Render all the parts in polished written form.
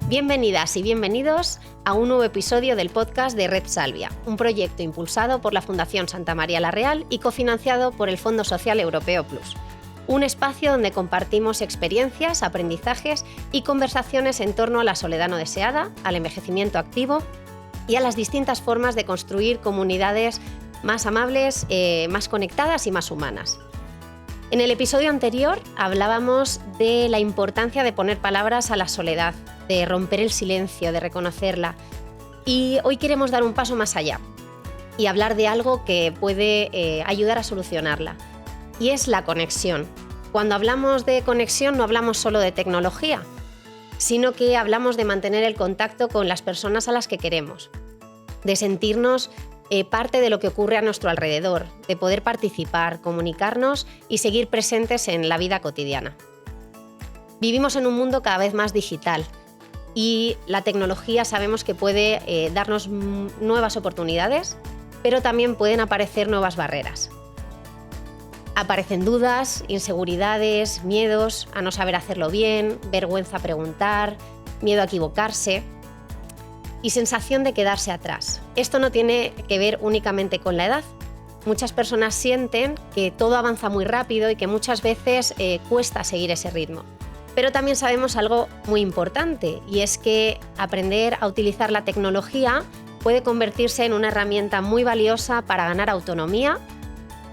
Bienvenidas y bienvenidos a un nuevo episodio del podcast de Red Salvia, un proyecto impulsado por la Fundación Santa María la Real y cofinanciado por el Fondo Social Europeo Plus. Un espacio donde compartimos experiencias, aprendizajes y conversaciones en torno a la soledad no deseada, al envejecimiento activo y a las distintas formas de construir comunidades más amables, más conectadas y más humanas. En el episodio anterior hablábamos de la importancia de poner palabras a la soledad, de romper el silencio, de reconocerla. Y hoy queremos dar un paso más allá y hablar de algo que puede ayudar a solucionarla. Y es la conexión. Cuando hablamos de conexión no hablamos solo de tecnología, sino que hablamos de mantener el contacto con las personas a las que queremos, de sentirnos parte de lo que ocurre a nuestro alrededor, de poder participar, comunicarnos y seguir presentes en la vida cotidiana. Vivimos en un mundo cada vez más digital y la tecnología sabemos que puede darnos nuevas oportunidades, pero también pueden aparecer nuevas barreras. Aparecen dudas, inseguridades, miedos a no saber hacerlo bien, vergüenza a preguntar, miedo a equivocarse y sensación de quedarse atrás. Esto no tiene que ver únicamente con la edad. Muchas personas sienten que todo avanza muy rápido y que muchas veces cuesta seguir ese ritmo. Pero también sabemos algo muy importante, y es que aprender a utilizar la tecnología puede convertirse en una herramienta muy valiosa para ganar autonomía,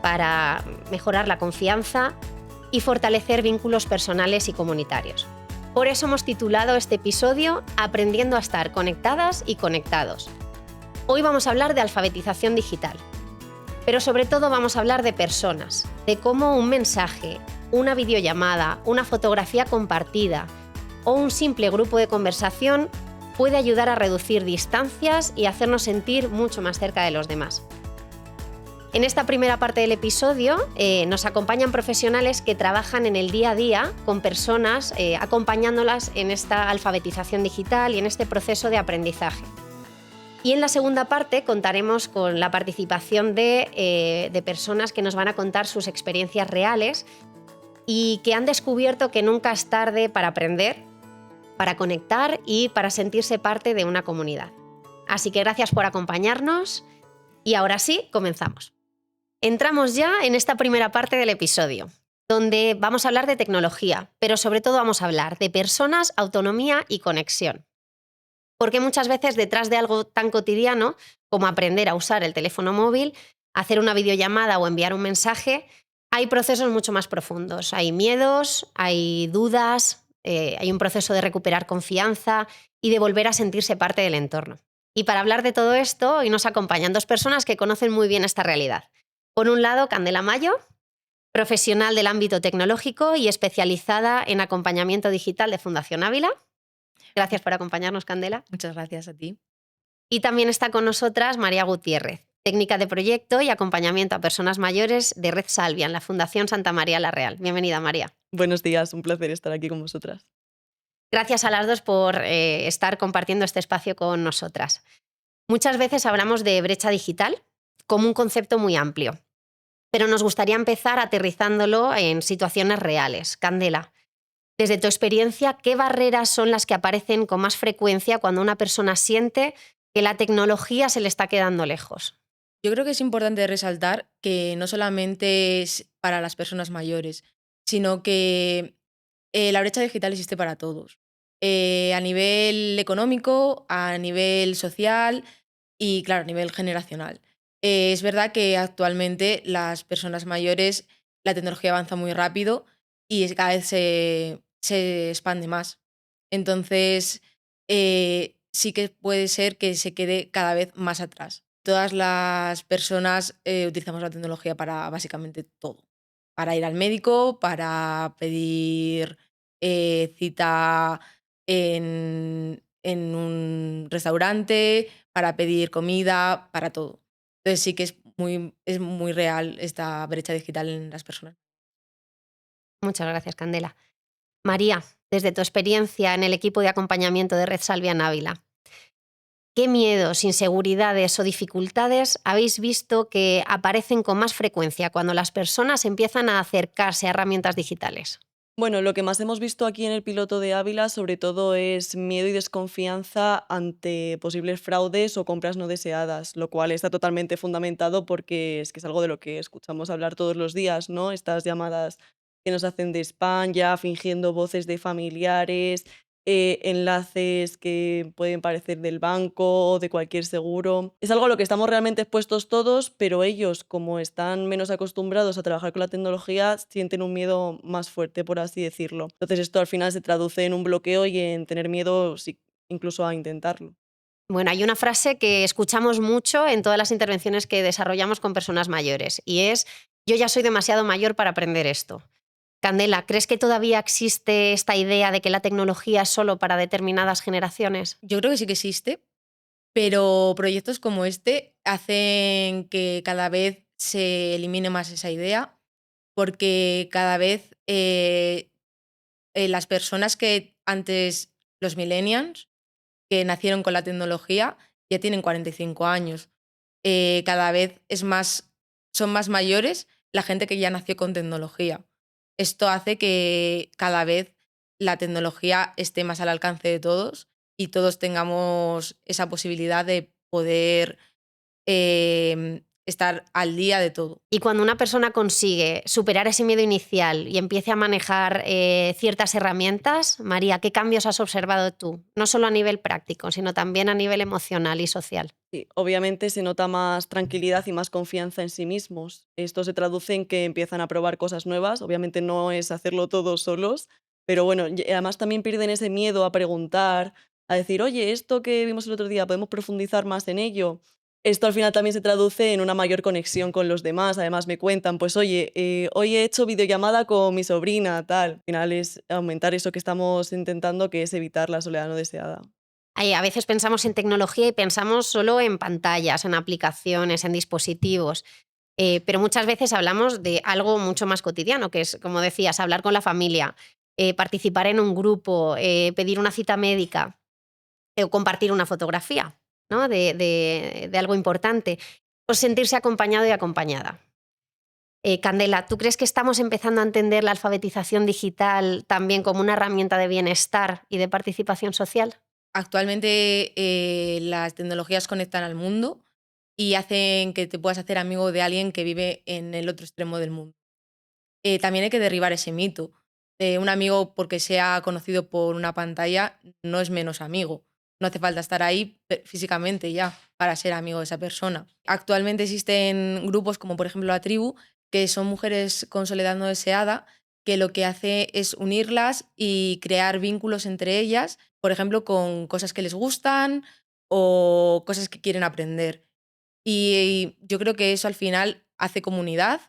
para mejorar la confianza y fortalecer vínculos personales y comunitarios. Por eso hemos titulado este episodio Aprendiendo a estar conectadas y conectados. Hoy vamos a hablar de alfabetización digital, pero sobre todo vamos a hablar de personas, de cómo un mensaje, una videollamada, una fotografía compartida o un simple grupo de conversación puede ayudar a reducir distancias y hacernos sentir mucho más cerca de los demás. En esta primera parte del episodio nos acompañan profesionales que trabajan en el día a día con personas, acompañándolas en esta alfabetización digital y en este proceso de aprendizaje. Y en la segunda parte contaremos con la participación de personas que nos van a contar sus experiencias reales y que han descubierto que nunca es tarde para aprender, para conectar y para sentirse parte de una comunidad. Así que gracias por acompañarnos y ahora sí, comenzamos. Entramos ya en esta primera parte del episodio, donde vamos a hablar de tecnología, pero sobre todo vamos a hablar de personas, autonomía y conexión. Porque muchas veces detrás de algo tan cotidiano como aprender a usar el teléfono móvil, hacer una videollamada o enviar un mensaje, hay procesos mucho más profundos. Hay miedos, hay dudas, hay un proceso de recuperar confianza y de volver a sentirse parte del entorno. Y para hablar de todo esto, hoy nos acompañan dos personas que conocen muy bien esta realidad. Por un lado, Candela Mayo, profesional del ámbito tecnológico y especializada en acompañamiento digital de Fundación Ávila. Gracias por acompañarnos, Candela. Muchas gracias a ti. Y también está con nosotras María Gutiérrez, técnica de proyecto y acompañamiento a personas mayores de Red Salvia en la Fundación Santa María la Real. Bienvenida, María. Buenos días, un placer estar aquí con vosotras. Gracias a las dos por estar compartiendo este espacio con nosotras. Muchas veces hablamos de brecha digital como un concepto muy amplio, pero nos gustaría empezar aterrizándolo en situaciones reales. Candela, desde tu experiencia, ¿qué barreras son las que aparecen con más frecuencia cuando una persona siente que la tecnología se le está quedando lejos? Yo creo que es importante resaltar que no solamente es para las personas mayores, sino que la brecha digital existe para todos. A nivel económico, a nivel social y, claro, a nivel generacional. Es verdad que actualmente las personas mayores, la tecnología avanza muy rápido y cada vez se expande más. Entonces, sí que puede ser que se quede cada vez más atrás. Todas las personas utilizamos la tecnología para básicamente todo. Para ir al médico, para pedir cita en un restaurante, para pedir comida, para todo. Entonces sí que es muy real esta brecha digital en las personas. Muchas gracias, Candela. María, desde tu experiencia en el equipo de acompañamiento de Red Salvia en Ávila, ¿qué miedos, inseguridades o dificultades habéis visto que aparecen con más frecuencia cuando las personas empiezan a acercarse a herramientas digitales? Bueno, lo que más hemos visto aquí en el piloto de Ávila, sobre todo, es miedo y desconfianza ante posibles fraudes o compras no deseadas, lo cual está totalmente fundamentado porque es que es algo de lo que escuchamos hablar todos los días, ¿no? Estas llamadas que nos hacen de spam, ya fingiendo voces de familiares, enlaces que pueden parecer del banco o de cualquier seguro. Es algo a lo que estamos realmente expuestos todos, pero ellos, como están menos acostumbrados a trabajar con la tecnología, sienten un miedo más fuerte, por así decirlo. Entonces esto al final se traduce en un bloqueo y en tener miedo sí, incluso a intentarlo. Bueno, hay una frase que escuchamos mucho en todas las intervenciones que desarrollamos con personas mayores y es: yo ya soy demasiado mayor para aprender esto. Candela, ¿crees que todavía existe esta idea de que la tecnología es solo para determinadas generaciones? Yo creo que sí que existe, pero proyectos como este hacen que cada vez se elimine más esa idea, porque cada vez las personas que antes, los millennials, que nacieron con la tecnología, ya tienen 45 años. Cada vez son más mayores la gente que ya nació con tecnología. Esto hace que cada vez la tecnología esté más al alcance de todos y todos tengamos esa posibilidad de poder estar al día de todo. Y cuando una persona consigue superar ese miedo inicial y empiece a manejar ciertas herramientas, María, ¿qué cambios has observado tú? No solo a nivel práctico, sino también a nivel emocional y social. Sí, obviamente se nota más tranquilidad y más confianza en sí mismos. Esto se traduce en que empiezan a probar cosas nuevas. Obviamente no es hacerlo todos solos, pero bueno, además también pierden ese miedo a preguntar, a decir, oye, esto que vimos el otro día, ¿podemos profundizar más en ello? Esto al final también se traduce en una mayor conexión con los demás. Además me cuentan, pues oye, hoy he hecho videollamada con mi sobrina, tal. Al final es aumentar eso que estamos intentando, que es evitar la soledad no deseada. A veces pensamos en tecnología y pensamos solo en pantallas, en aplicaciones, en dispositivos, pero muchas veces hablamos de algo mucho más cotidiano, que es, como decías, hablar con la familia, participar en un grupo, pedir una cita médica o compartir una fotografía, ¿no? De algo importante, o sentirse acompañado y acompañada. Candela, ¿tú crees que estamos empezando a entender la alfabetización digital también como una herramienta de bienestar y de participación social? Actualmente las tecnologías conectan al mundo y hacen que te puedas hacer amigo de alguien que vive en el otro extremo del mundo. También hay que derribar ese mito. Un amigo, porque sea conocido por una pantalla, no es menos amigo. No hace falta estar ahí físicamente ya para ser amigo de esa persona. Actualmente existen grupos como por ejemplo La Tribu, que son mujeres con soledad no deseada, que lo que hace es unirlas y crear vínculos entre ellas, por ejemplo, con cosas que les gustan o cosas que quieren aprender. Y yo creo que eso al final hace comunidad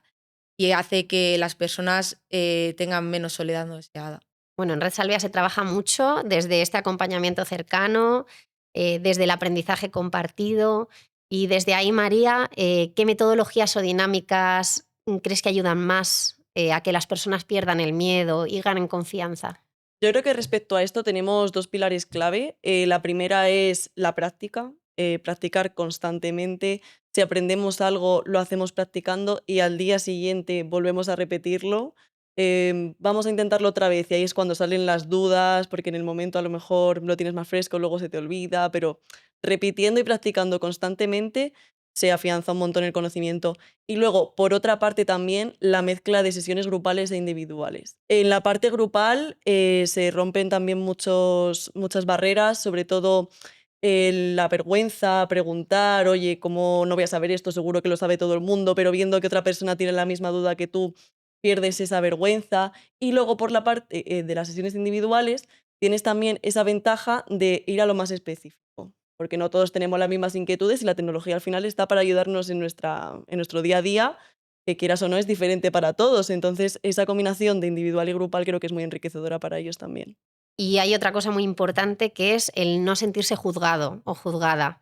y hace que las personas tengan menos soledad no deseada. Bueno, en Red Salvia se trabaja mucho desde este acompañamiento cercano, desde el aprendizaje compartido y desde ahí, María, ¿qué metodologías o dinámicas crees que ayudan más a que las personas pierdan el miedo y ganen confianza? Yo creo que respecto a esto tenemos dos pilares clave. La primera es la práctica, practicar constantemente. Si aprendemos algo, lo hacemos practicando y al día siguiente volvemos a repetirlo. Vamos a intentarlo otra vez y ahí es cuando salen las dudas, porque en el momento a lo mejor lo tienes más fresco, luego se te olvida, pero repitiendo y practicando constantemente se afianza un montón el conocimiento. Y luego, por otra parte, también la mezcla de sesiones grupales e individuales. En la parte grupal se rompen también muchas barreras, sobre todo la vergüenza, preguntar, oye, ¿cómo no voy a saber esto? Seguro que lo sabe todo el mundo, pero viendo que otra persona tiene la misma duda que tú, pierdes esa vergüenza. Y luego, por la parte de las sesiones individuales, tienes también esa ventaja de ir a lo más específico porque no todos tenemos las mismas inquietudes y la tecnología al final está para ayudarnos en nuestro día a día, que quieras o no es diferente para todos. Entonces, esa combinación de individual y grupal creo que es muy enriquecedora para ellos también. Y hay otra cosa muy importante que es el no sentirse juzgado o juzgada,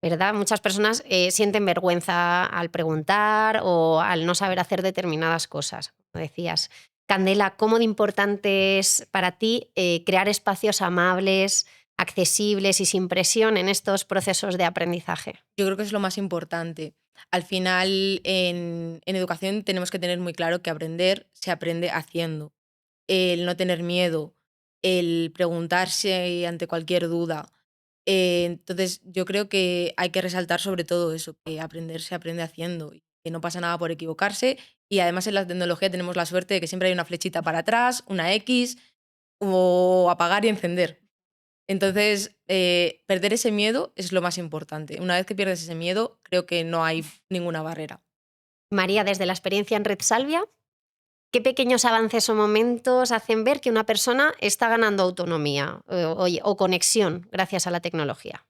¿verdad? Muchas personas sienten vergüenza al preguntar o al no saber hacer determinadas cosas, como decías. Candela, ¿cómo de importante es para ti crear espacios amables, accesibles y sin presión en estos procesos de aprendizaje? Yo creo que es lo más importante. Al final, en educación tenemos que tener muy claro que aprender se aprende haciendo. el no tener miedo, el preguntarse ante cualquier duda. Entonces, yo creo que hay que resaltar sobre todo eso, que aprender se aprende haciendo y que no pasa nada por equivocarse. Y además en la tecnología tenemos la suerte de que siempre hay una flechita para atrás, una X o apagar y encender. Entonces, perder ese miedo es lo más importante. Una vez que pierdes ese miedo, creo que no hay ninguna barrera. María, desde la experiencia en Red Salvia, ¿qué pequeños avances o momentos hacen ver que una persona está ganando autonomía o conexión gracias a la tecnología?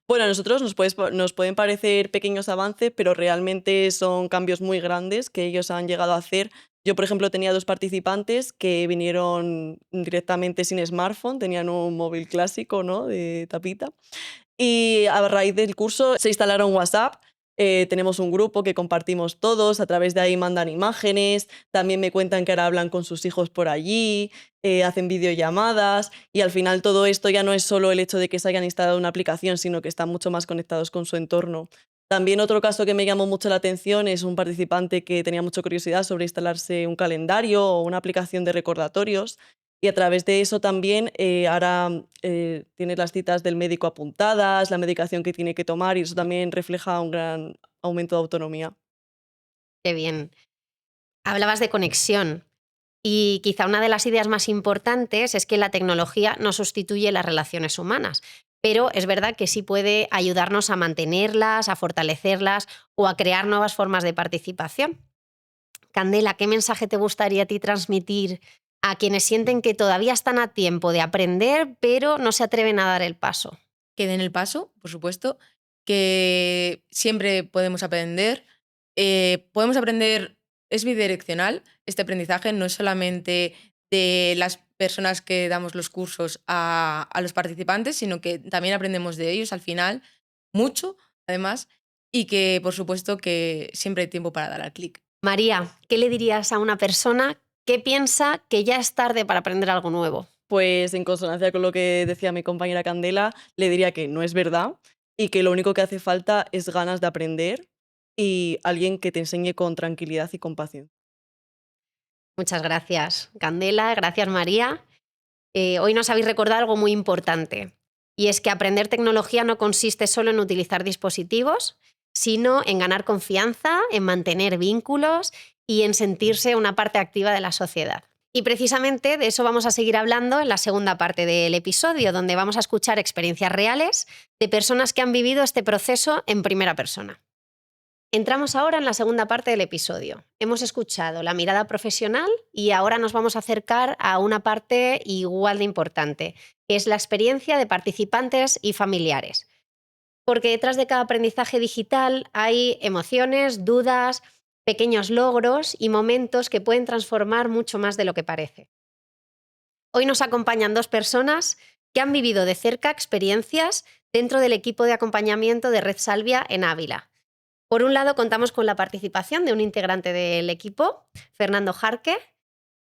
Bueno, a nosotros nos pueden parecer pequeños avances, pero realmente son cambios muy grandes que ellos han llegado a hacer. Yo, por ejemplo, tenía 2 participantes que vinieron directamente sin smartphone, tenían un móvil clásico, ¿no?, de tapita. Y a raíz del curso se instalaron WhatsApp, tenemos un grupo que compartimos todos, a través de ahí mandan imágenes, también me cuentan que ahora hablan con sus hijos por allí, hacen videollamadas y al final todo esto ya no es solo el hecho de que se hayan instalado una aplicación, sino que están mucho más conectados con su entorno. También otro caso que me llamó mucho la atención es un participante que tenía mucha curiosidad sobre instalarse un calendario o una aplicación de recordatorios y a través de eso también, ahora, tiene las citas del médico apuntadas, la medicación que tiene que tomar, y eso también refleja un gran aumento de autonomía. Qué bien. Hablabas de conexión y quizá una de las ideas más importantes es que la tecnología no sustituye las relaciones humanas, pero es verdad que sí puede ayudarnos a mantenerlas, a fortalecerlas o a crear nuevas formas de participación. Candela, ¿qué mensaje te gustaría a ti transmitir a quienes sienten que todavía están a tiempo de aprender, pero no se atreven a dar el paso? Que den el paso, por supuesto, que siempre podemos aprender, es bidireccional, este aprendizaje no es solamente de las personas que damos los cursos a los participantes, sino que también aprendemos de ellos al final, mucho, además, y que por supuesto que siempre hay tiempo para dar al clic. María, ¿qué le dirías a una persona que piensa que ya es tarde para aprender algo nuevo? Pues, en consonancia con lo que decía mi compañera Candela, le diría que no es verdad y que lo único que hace falta es ganas de aprender y alguien que te enseñe con tranquilidad y con paciencia. Muchas gracias, Candela, gracias, María. Hoy nos habéis recordado algo muy importante, y es que aprender tecnología no consiste solo en utilizar dispositivos, sino en ganar confianza, en mantener vínculos y en sentirse una parte activa de la sociedad. Y precisamente de eso vamos a seguir hablando en la segunda parte del episodio, donde vamos a escuchar experiencias reales de personas que han vivido este proceso en primera persona. Entramos ahora en la segunda parte del episodio. Hemos escuchado la mirada profesional y ahora nos vamos a acercar a una parte igual de importante, que es la experiencia de participantes y familiares. Porque detrás de cada aprendizaje digital hay emociones, dudas, pequeños logros y momentos que pueden transformar mucho más de lo que parece. Hoy nos acompañan 2 personas que han vivido de cerca experiencias dentro del equipo de acompañamiento de Red Salvia en Ávila. Por un lado, contamos con la participación de un integrante del equipo, Fernando Jarque,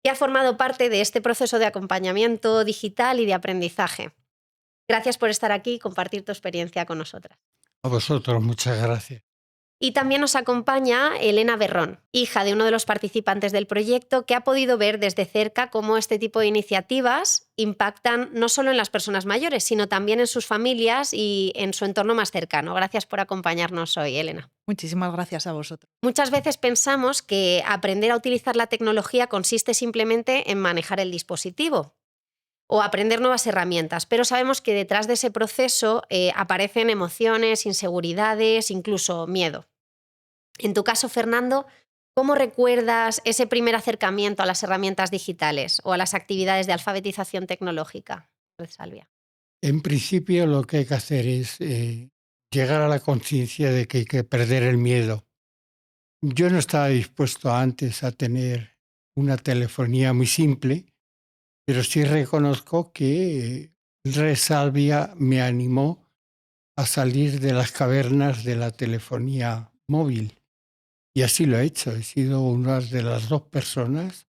que ha formado parte de este proceso de acompañamiento digital y de aprendizaje. Gracias por estar aquí y compartir tu experiencia con nosotras. A vosotros, muchas gracias. Y también nos acompaña Elena Berrón, hija de uno de los participantes del proyecto, que ha podido ver desde cerca cómo este tipo de iniciativas impactan no solo en las personas mayores, sino también en sus familias y en su entorno más cercano. Gracias por acompañarnos hoy, Elena. Muchísimas gracias a vosotros. Muchas veces pensamos que aprender a utilizar la tecnología consiste simplemente en manejar el dispositivo o aprender nuevas herramientas, pero sabemos que detrás de ese proceso aparecen emociones, inseguridades, incluso miedo. En tu caso, Fernando, ¿cómo recuerdas ese primer acercamiento a las herramientas digitales o a las actividades de alfabetización tecnológica? Red Salvia. En principio, lo que hay que hacer es llegar a la conciencia de que hay que perder el miedo. Yo no estaba dispuesto antes a tener una telefonía muy simple, pero sí reconozco que Resalvia me animó a salir de las cavernas de la telefonía móvil. Y así lo he hecho. He sido una de las 2 personas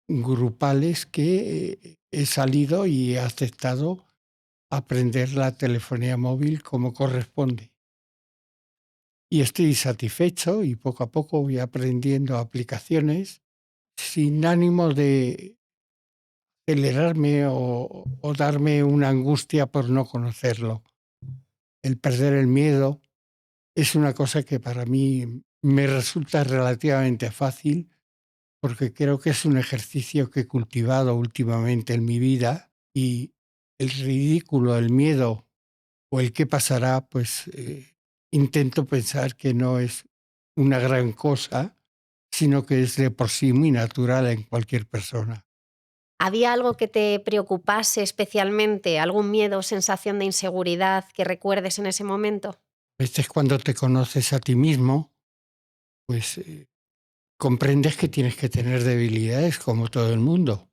grupales que he salido y he aceptado aprender la telefonía móvil como corresponde. Y estoy satisfecho y poco a poco voy aprendiendo aplicaciones sin ánimo de acelerarme o darme una angustia por no conocerlo. El perder el miedo es una cosa que para mí me resulta relativamente fácil porque creo que es un ejercicio que he cultivado últimamente en mi vida y el ridículo, el miedo o el qué pasará, pues intento pensar que no es una gran cosa, sino que es de por sí muy natural en cualquier persona. ¿Había algo que te preocupase especialmente, algún miedo o sensación de inseguridad que recuerdes en ese momento? A veces cuando te conoces a ti mismo, pues comprendes que tienes que tener debilidades como todo el mundo.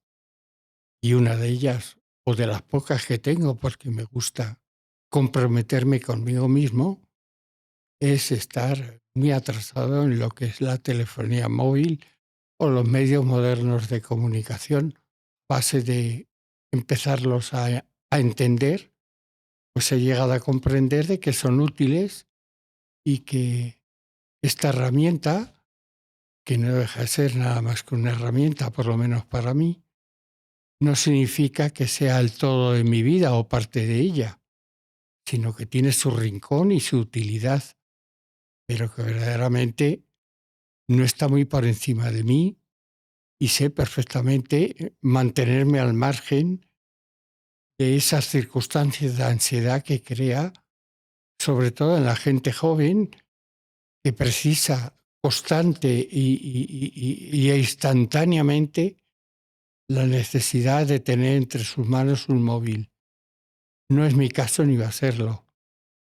Y una de ellas, o de las pocas que tengo, porque me gusta comprometerme conmigo mismo, es estar muy atrasado en lo que es la telefonía móvil o los medios modernos de comunicación. A base de empezarlos a entender, pues he llegado a comprender de que son útiles y que esta herramienta, que no deja de ser nada más que una herramienta, por lo menos para mí, no significa que sea el todo de mi vida o parte de ella, sino que tiene su rincón y su utilidad, pero que verdaderamente no está muy por encima de mí y sé perfectamente mantenerme al margen de esas circunstancias de ansiedad que crea, sobre todo en la gente joven, que precisa constante e instantáneamente la necesidad de tener entre sus manos un móvil. No es mi caso ni va a serlo,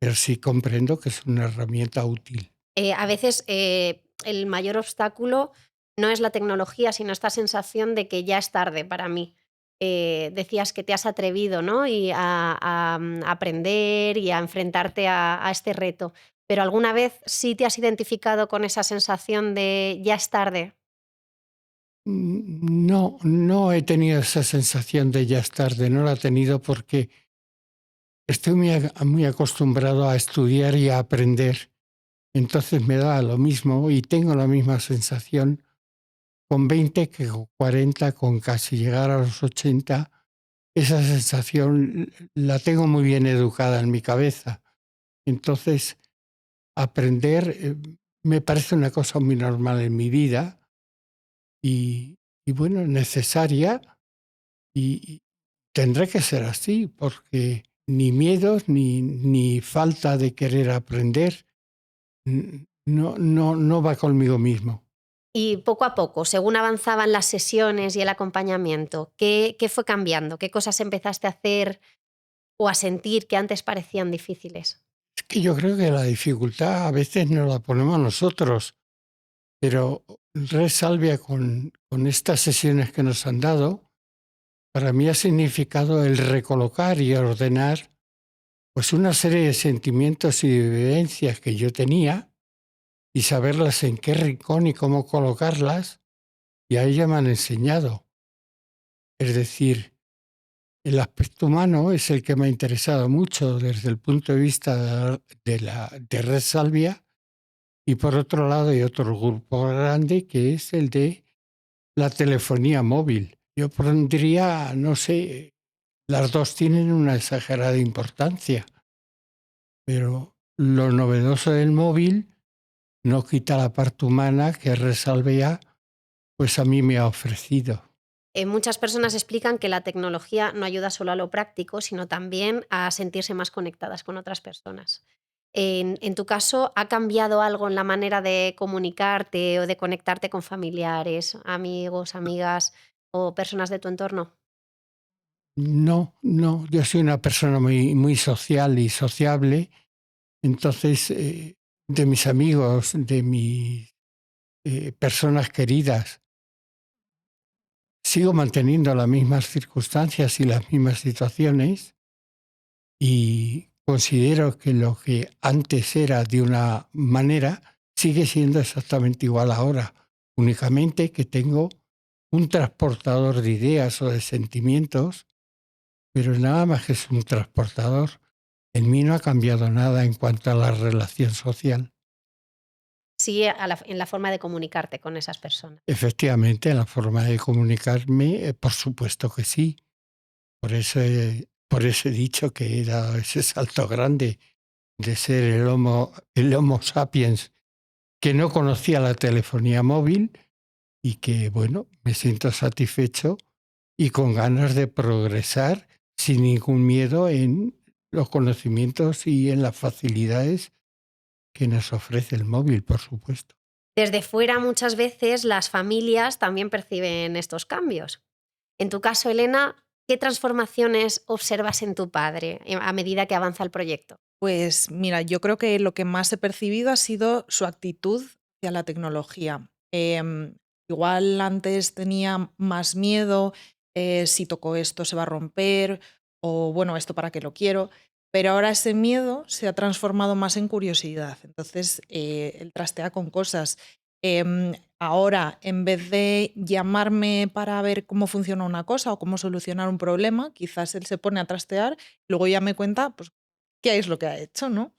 pero sí comprendo que es una herramienta útil. A veces el mayor obstáculo no es la tecnología, sino esta sensación de que ya es tarde para mí. Decías que te has atrevido, ¿no? Y a aprender y a enfrentarte a este reto. Pero ¿alguna vez sí te has identificado con esa sensación de ya es tarde? No, no he tenido esa sensación de ya es tarde, no la he tenido porque estoy muy acostumbrado a estudiar y a aprender. Entonces me da lo mismo y tengo la misma sensación con 20 que con 40, con casi llegar a los 80. Esa sensación la tengo muy bien educada en mi cabeza. Entonces, aprender me parece una cosa muy normal en mi vida y bueno, necesaria y tendrá que ser así porque ni miedos ni falta de querer aprender no va conmigo mismo. Y poco a poco, según avanzaban las sesiones y el acompañamiento, ¿qué fue cambiando? ¿Qué cosas empezaste a hacer o a sentir que antes parecían difíciles? Es que yo creo que la dificultad a veces nos la ponemos nosotros, pero Red Salvia con estas sesiones que nos han dado, para mí ha significado el recolocar y ordenar pues una serie de sentimientos y de vivencias que yo tenía y saberlas en qué rincón y cómo colocarlas, y a ella me han enseñado. Es decir, el aspecto humano es el que me ha interesado mucho desde el punto de vista de Red Salvia. Y por otro lado hay otro grupo grande que es el de la telefonía móvil. Yo pondría, no sé, las dos tienen una exagerada importancia, pero lo novedoso del móvil no quita la parte humana que Resalvia pues a mí me ha ofrecido. Muchas personas explican que la tecnología no ayuda solo a lo práctico, sino también a sentirse más conectadas con otras personas. En tu caso, ¿ha cambiado algo en la manera de comunicarte o de conectarte con familiares, amigos, amigas o personas de tu entorno? No, yo soy una persona muy social y sociable, entonces de mis amigos, de mis personas queridas, sigo manteniendo las mismas circunstancias y las mismas situaciones y considero que lo que antes era de una manera sigue siendo exactamente igual ahora, únicamente que tengo un transportador de ideas o de sentimientos, pero nada más que es un transportador. En mí no ha cambiado nada en cuanto a la relación social. sí en la forma de comunicarte con esas personas. Efectivamente, la forma de comunicarme, por supuesto que sí. Por eso he dicho que era ese salto grande de ser el Homo sapiens que no conocía la telefonía móvil y que, bueno, me siento satisfecho y con ganas de progresar sin ningún miedo en los conocimientos y en las facilidades que nos ofrece el móvil, por supuesto. Desde fuera muchas veces las familias también perciben estos cambios. En tu caso, Elena, ¿qué transformaciones observas en tu padre a medida que avanza el proyecto? Pues mira, yo creo que lo que más he percibido ha sido su actitud hacia la tecnología. Igual antes tenía más miedo, si toco esto se va a romper, o bueno, esto para qué lo quiero, pero ahora ese miedo se ha transformado más en curiosidad. Entonces, él trastea con cosas. Ahora, en vez de llamarme para ver cómo funciona una cosa o cómo solucionar un problema, quizás él se pone a trastear, luego ya me cuenta pues, qué es lo que ha hecho, ¿no?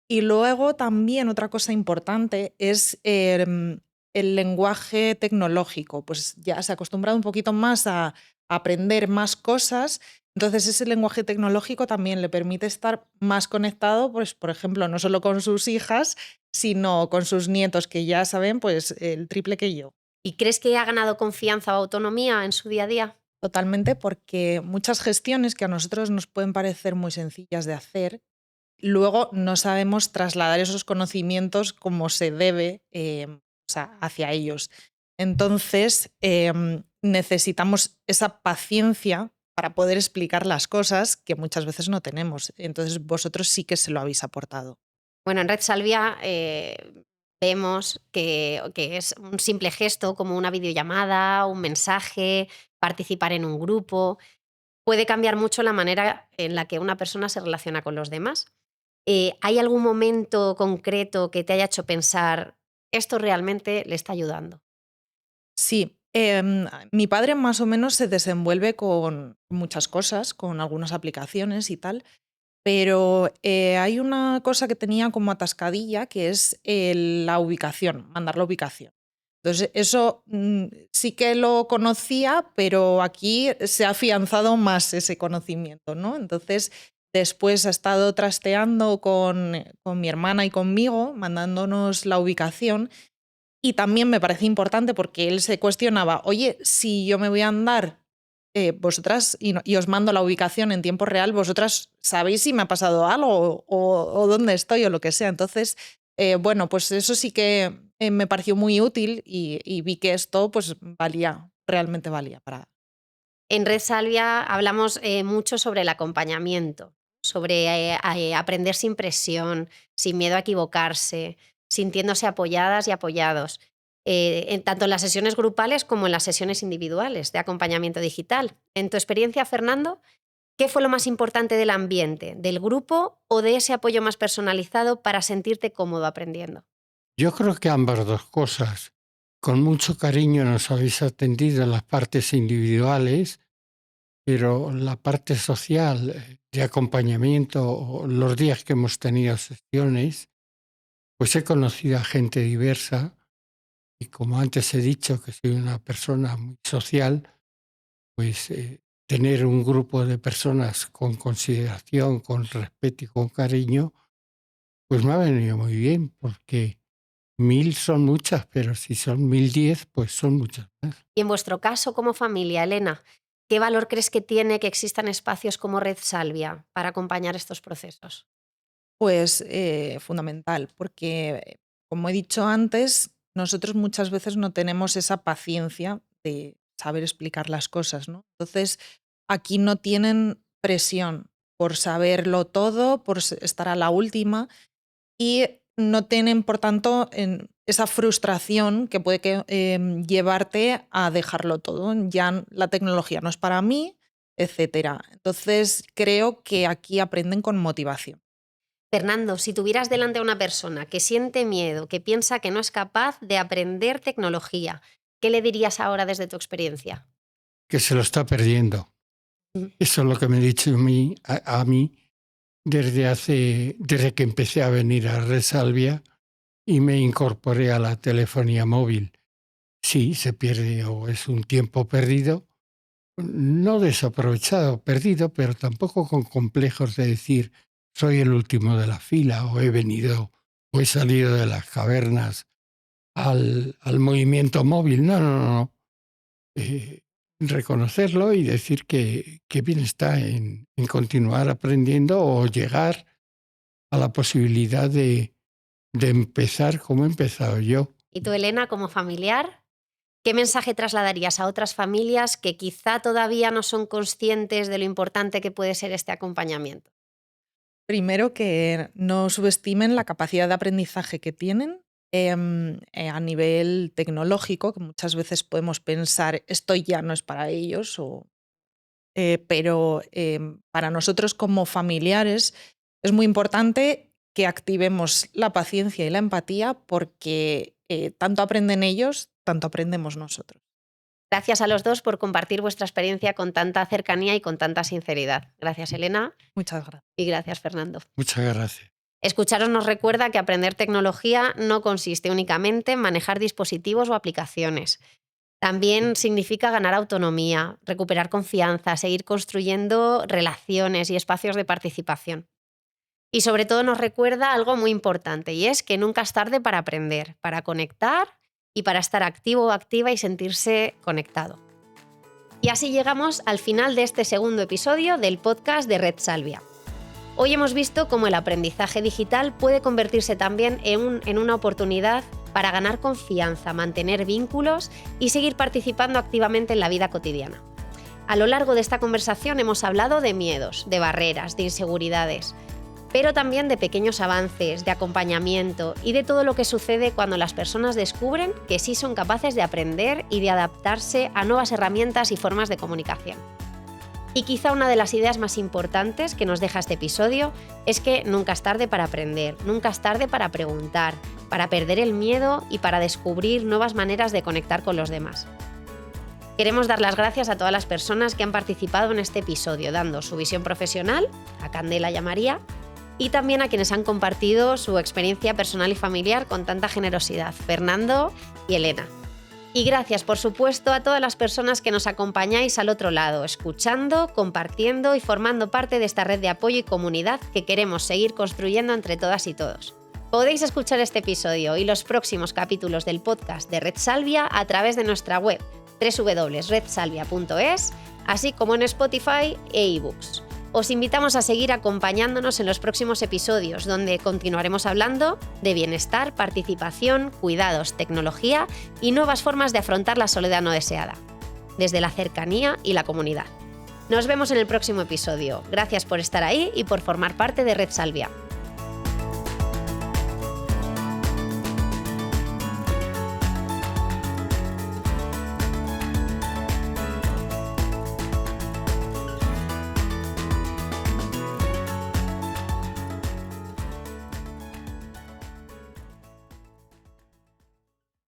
Y luego también otra cosa importante es el lenguaje tecnológico. Pues ya se ha acostumbrado un poquito más a aprender más cosas. Entonces ese lenguaje tecnológico también le permite estar más conectado, pues, por ejemplo, no solo con sus hijas, sino con sus nietos, que ya saben pues el triple que yo. ¿Y crees que ha ganado confianza o autonomía en su día a día? Totalmente, porque muchas gestiones que a nosotros nos pueden parecer muy sencillas de hacer, luego no sabemos trasladar esos conocimientos como se debe o sea, hacia ellos. Entonces, necesitamos esa paciencia para poder explicar las cosas que muchas veces no tenemos. Entonces, vosotros sí que se lo habéis aportado. Bueno, en Red Salvia vemos que es un simple gesto como una videollamada, un mensaje, participar en un grupo. Puede cambiar mucho la manera en la que una persona se relaciona con los demás. ¿Hay algún momento concreto que te haya hecho pensar, esto realmente le está ayudando? Sí, mi padre más o menos se desenvuelve con muchas cosas, con algunas aplicaciones y tal, pero hay una cosa que tenía como atascadilla que es la ubicación, mandar la ubicación. Entonces, eso sí que lo conocía, pero aquí se ha afianzado más ese conocimiento, ¿no? Entonces, después ha estado trasteando con mi hermana y conmigo, mandándonos la ubicación. Y también me parece importante porque él se cuestionaba, oye, si yo me voy a andar, vosotras, y os mando la ubicación en tiempo real, vosotras sabéis si me ha pasado algo o dónde estoy o lo que sea. Entonces, bueno, pues eso sí que me pareció muy útil y vi que esto pues valía, realmente valía para... En Red Salvia hablamos mucho sobre el acompañamiento, sobre aprender sin presión, sin miedo a equivocarse, sintiéndose apoyadas y apoyados, tanto en las sesiones grupales como en las sesiones individuales de acompañamiento digital. En tu experiencia, Fernando, ¿qué fue lo más importante del ambiente, del grupo o de ese apoyo más personalizado para sentirte cómodo aprendiendo? Yo creo que ambas dos cosas. Con mucho cariño nos habéis atendido en las partes individuales, pero la parte social de acompañamiento, o los días que hemos tenido sesiones, pues he conocido a gente diversa y como antes he dicho que soy una persona muy social, pues tener un grupo de personas con consideración, con respeto y con cariño, pues me ha venido muy bien porque 1000 son muchas, pero si son 1010, pues son muchas más. Y en vuestro caso, como familia, Elena, ¿qué valor crees que tiene que existan espacios como Red Salvia para acompañar estos procesos? Pues fundamental, porque como he dicho antes, nosotros muchas veces no tenemos esa paciencia de saber explicar las cosas, ¿no? Entonces, aquí no tienen presión por saberlo todo, por estar a la última y no tienen, por tanto, esa frustración que puede llevarte a dejarlo todo. Ya la tecnología no es para mí, etcétera. Entonces, creo que aquí aprenden con motivación. Fernando, si tuvieras delante a una persona que siente miedo, que piensa que no es capaz de aprender tecnología, ¿qué le dirías ahora desde tu experiencia? Que se lo está perdiendo. Mm. Eso es lo que me he dicho a mí desde que empecé a venir a Red Salvia y me incorporé a la telefonía móvil. Sí, se pierde o es un tiempo perdido, no desaprovechado, perdido, pero tampoco con complejos de decir soy el último de la fila o he venido o he salido de las cavernas al movimiento móvil. No. Reconocerlo y decir que bien está en continuar aprendiendo o llegar a la posibilidad de empezar como he empezado yo. ¿Y tú, Elena, como familiar, qué mensaje trasladarías a otras familias que quizá todavía no son conscientes de lo importante que puede ser este acompañamiento? Primero, que no subestimen la capacidad de aprendizaje que tienen a nivel tecnológico, que muchas veces podemos pensar esto ya no es para ellos, pero para nosotros como familiares es muy importante que activemos la paciencia y la empatía porque tanto aprenden ellos, tanto aprendemos nosotros. Gracias a los dos por compartir vuestra experiencia con tanta cercanía y con tanta sinceridad. Gracias, Elena, Muchas gracias. y gracias, Fernando. Muchas gracias. Escucharos nos recuerda que aprender tecnología no consiste únicamente en manejar dispositivos o aplicaciones. También significa ganar autonomía, recuperar confianza, seguir construyendo relaciones y espacios de participación. Y sobre todo nos recuerda algo muy importante, y es que nunca es tarde para aprender, para conectar y para estar activo o activa y sentirse conectado. Y así llegamos al final de este segundo episodio del podcast de Red Salvia. Hoy hemos visto cómo el aprendizaje digital puede convertirse también en una oportunidad para ganar confianza, mantener vínculos y seguir participando activamente en la vida cotidiana. A lo largo de esta conversación hemos hablado de miedos, de barreras, de inseguridades, pero también de pequeños avances, de acompañamiento y de todo lo que sucede cuando las personas descubren que sí son capaces de aprender y de adaptarse a nuevas herramientas y formas de comunicación. Y quizá una de las ideas más importantes que nos deja este episodio es que nunca es tarde para aprender, nunca es tarde para preguntar, para perder el miedo y para descubrir nuevas maneras de conectar con los demás. Queremos dar las gracias a todas las personas que han participado en este episodio, dando su visión profesional, a Candela y a María, y también a quienes han compartido su experiencia personal y familiar con tanta generosidad, Fernando y Elena. Y gracias, por supuesto, a todas las personas que nos acompañáis al otro lado, escuchando, compartiendo y formando parte de esta red de apoyo y comunidad que queremos seguir construyendo entre todas y todos. Podéis escuchar este episodio y los próximos capítulos del podcast de Red Salvia a través de nuestra web www.redsalvia.es, así como en Spotify e iBooks. Os invitamos a seguir acompañándonos en los próximos episodios, donde continuaremos hablando de bienestar, participación, cuidados, tecnología y nuevas formas de afrontar la soledad no deseada, desde la cercanía y la comunidad. Nos vemos en el próximo episodio. Gracias por estar ahí y por formar parte de Red Salvia.